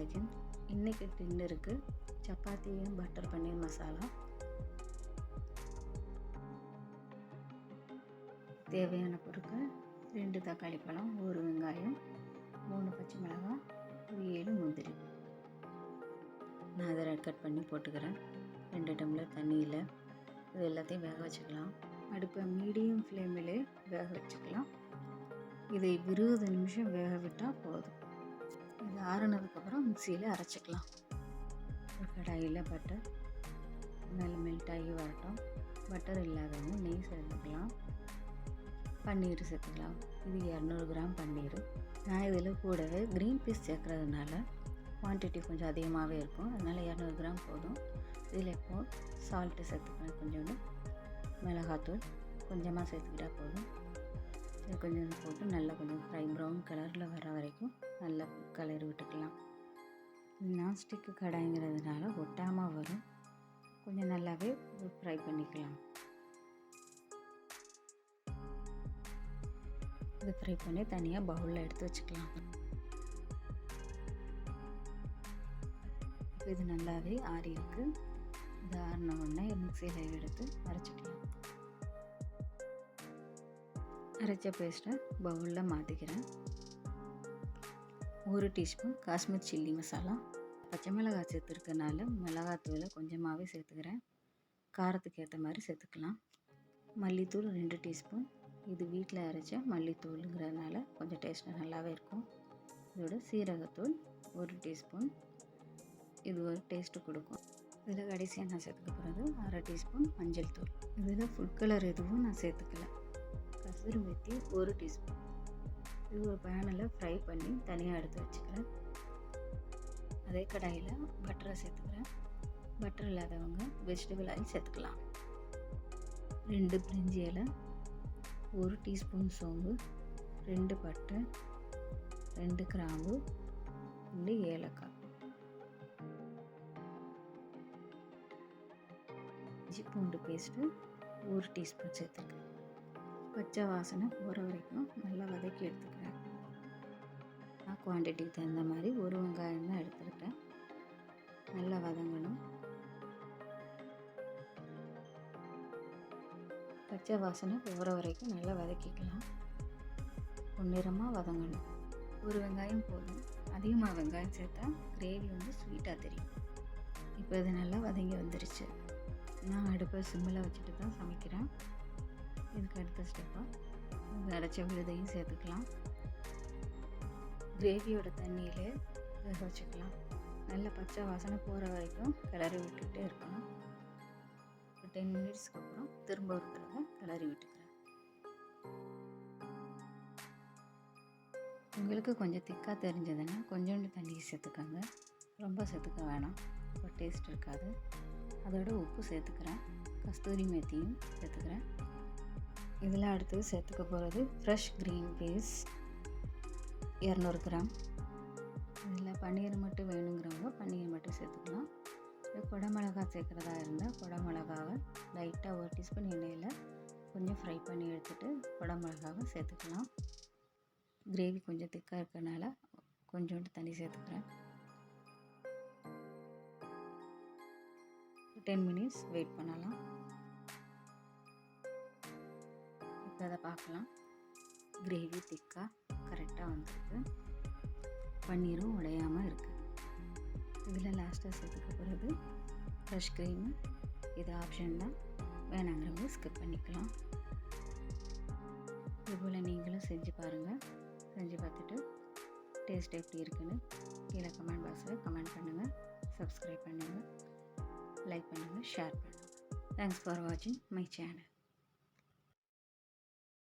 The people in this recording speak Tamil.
வாஜின். இன்றைக்கி டின்னருக்கு சப்பாத்தியும் பட்டர் பன்னீர் மசாலா. தேவையான பொருட்கள் 2 தக்காளி பழம், 1 வெங்காயம், 3 பச்சை மிளகாய், ஒரு 7 முந்திரி. நான் அதை கட் பண்ணி போட்டுக்கிறேன். 2 டம்ளர் தண்ணியில் இது எல்லாத்தையும் வேக வச்சுக்கலாம். அடுப்பை மீடியம் ஃப்ளேமிலே வேக வச்சுக்கலாம். இதை 20 நிமிஷம் வேக விட்டால் போதும். இது ஆறுனதுக்கப்புறம் மிக்சியில் அரைச்சிக்கலாம். ஒரு கடாயில் பட்டர் நல்லா மெல்ட் ஆகி வரட்டும். பட்டர் இல்லாதவங்க நெய் சேர்த்துக்கலாம். பன்னீர் சேர்த்துக்கலாம். இது 200 கிராம் பன்னீர். நான் இதில் கூடவே க்ரீன் பீஸ் சேர்க்குறதுனால குவான்டிட்டி கொஞ்சம் அதிகமாகவே இருக்கும். அதனால் 200 கிராம் போதும். இதில் இப்போ சால்ட்டு சேர்த்துக்கலாம். கொஞ்சோண்டு மிளகாத்தூள் கொஞ்சமாக சேர்த்துக்கிட்டால் போதும். இது கொஞ்சம் போட்டு நல்லா கொஞ்சம் ப்ரௌன் கலரில் வர வரைக்கும் நல்லா கலரி விட்டுக்கலாம். நான்ஸ்டிக்கு கடாய்ங்கிறதுனால ஒட்டாமல் வரும். கொஞ்சம் நல்லாவே ஃப்ரை பண்ணிக்கலாம். இது ஃப்ரை பண்ணி தனியாக பவுலில் எடுத்து வச்சுக்கலாம். இது நல்லாவே ஆறி இருக்குது. இது ஆறின உடனே மிக்சியில் எடுத்து அரைச்சிக்கலாம். அரைச்ச பேஸ்ட்டை பவுலில் மாற்றிக்கிறேன். 1 டீஸ்பூன் காஷ்மீர் சில்லி மசாலா. பச்சை மிளகாய் சேர்த்துருக்கனால மிளகாத்தூளை கொஞ்சமாகவே சேர்த்துக்கிறேன். காரத்துக்கு ஏற்ற மாதிரி சேர்த்துக்கலாம். மல்லித்தூள் 2 டீஸ்பூன். இது வீட்டில் அரைச்ச மல்லித்தூளுங்கிறதுனால கொஞ்சம் டேஸ்ட்டு நல்லாவே இருக்கும். இதோட சீரகத்தூள் 1 டீஸ்பூன். இது ஒரு டேஸ்ட்டு கொடுக்கும். இதில் கடைசியாக நான் சேர்த்துக்க போகிறது 1/2 டீஸ்பூன் மஞ்சள் தூள். இதில் ஃபுட் கலர் எதுவும் நான் சேர்த்துக்கல. கசூரி மெத்தி 1 டீஸ்பூன். இது ஒரு பேனில் ஃப்ரை பண்ணி தனியாக எடுத்து வச்சுக்கிறேன். அதே கடாயில் பட்டரை சேர்த்துக்கிறேன். பட்டர் இல்லாதவங்க வெஜிடபிள் ஆயில் சேர்த்துக்கலாம். 2 பிரிஞ்சி இலை, 1 டீஸ்பூன் சோம்பு, 2 பட்டை, 2 கிராம்பு, 2 ஏலக்காய். இஞ்சி பூண்டு பேஸ்ட்டு 1 டீஸ்பூன் சேர்த்துருக்கேன். பச்சை வாசனை போகிற வரைக்கும் நல்லா வதக்கி எடுத்துக்கிறேன். நான் குவான்டிட்டிக்கு தகுந்த மாதிரி 1 வெங்காயம் தான் எடுத்துக்கிட்டேன். நல்லா வதங்கணும். பச்சை வாசனை போகிற வரைக்கும் நல்லா வதக்கிக்கலாம். பொன்னிறமாக வதங்கணும். 1 வெங்காயம் போதும். அதிகமாக வெங்காயம் சேர்த்தா கிரேவி ஸ்வீட்டாக தெரியும். இப்போ இது நல்லா வதங்கி வந்துருச்சு. நான் அடுப்பை சிம்மில் வச்சுட்டு தான் சமைக்கிறேன். இதுக்கு அடுத்த ஸ்டெப்பாக அரைச்ச விழுதையும் சேர்த்துக்கலாம். கிரேவியோட தண்ணியிலே வேக வச்சுக்கலாம். நல்ல பச்சை வாசனை போகிற வரைக்கும் கிளறி விட்டுகிட்டே இருக்கணும். ஒரு 10 மினிட்ஸ்க்கு அப்புறம் திரும்ப ஒரு தடவை கிளறி விட்டுக்கிறேன். உங்களுக்கு கொஞ்சம் திக்காக தெரிஞ்சதுன்னா கொஞ்சோண்டு தண்ணி சேர்த்துக்கோங்க. ரொம்ப சேர்த்துக்க வேணாம், இப்போ டேஸ்ட் இருக்காது. அதோட உப்பு சேர்த்துக்கிறேன். கஸ்தூரி மேத்தியும் சேர்த்துக்கிறேன். இதில் அடுத்து சேர்த்துக்க போகிறது ஃப்ரெஷ் க்ரீன் பீஸ் 200 கிராம். இதில் பன்னீர் மட்டும் வேணுங்கிறவங்க பன்னீர் மட்டும் சேர்த்துக்கலாம். குடமிளகாய் சேர்க்குறதா இருந்தால் குடமிளகாவை லைட்டாக 1 டீஸ்பூன் எண்ணெயில் கொஞ்சம் ஃப்ரை பண்ணி எடுத்துகிட்டு குடமிளகாவை சேர்த்துக்கலாம். கிரேவி கொஞ்சம் திக்காக இருக்கனால கொஞ்சோண்டு தண்ணி சேர்த்துக்கிறேன். 10 மினிட்ஸ் வெயிட் பண்ணலாம். இப்போ அதை பார்க்கலாம். கிரேவி திக்காக கரெக்டாக வந்திருக்கு. பன்னீரும் உடையாமல் இருக்குது. இதில் லாஸ்ட்டாக சேர்த்துக்க போகிறது ஃப்ரெஷ் க்ரீமு. இது ஆப்ஷன் தான், வேணாங்கிறவங்க ஸ்கிப் பண்ணிக்கலாம். இதுபோல் நீங்களும் செஞ்சு பாருங்கள். செஞ்சு பார்த்துட்டு டேஸ்ட் எப்படி இருக்குன்னு கீழே கமெண்ட் பாக்ஸில் கமெண்ட் பண்ணுங்கள். சப்ஸ்கிரைப் பண்ணுங்கள், லைக் பண்ணுங்கள், ஷேர் பண்ணுங்கள். தேங்க்ஸ் ஃபார் வாட்சிங் மை சேனல்.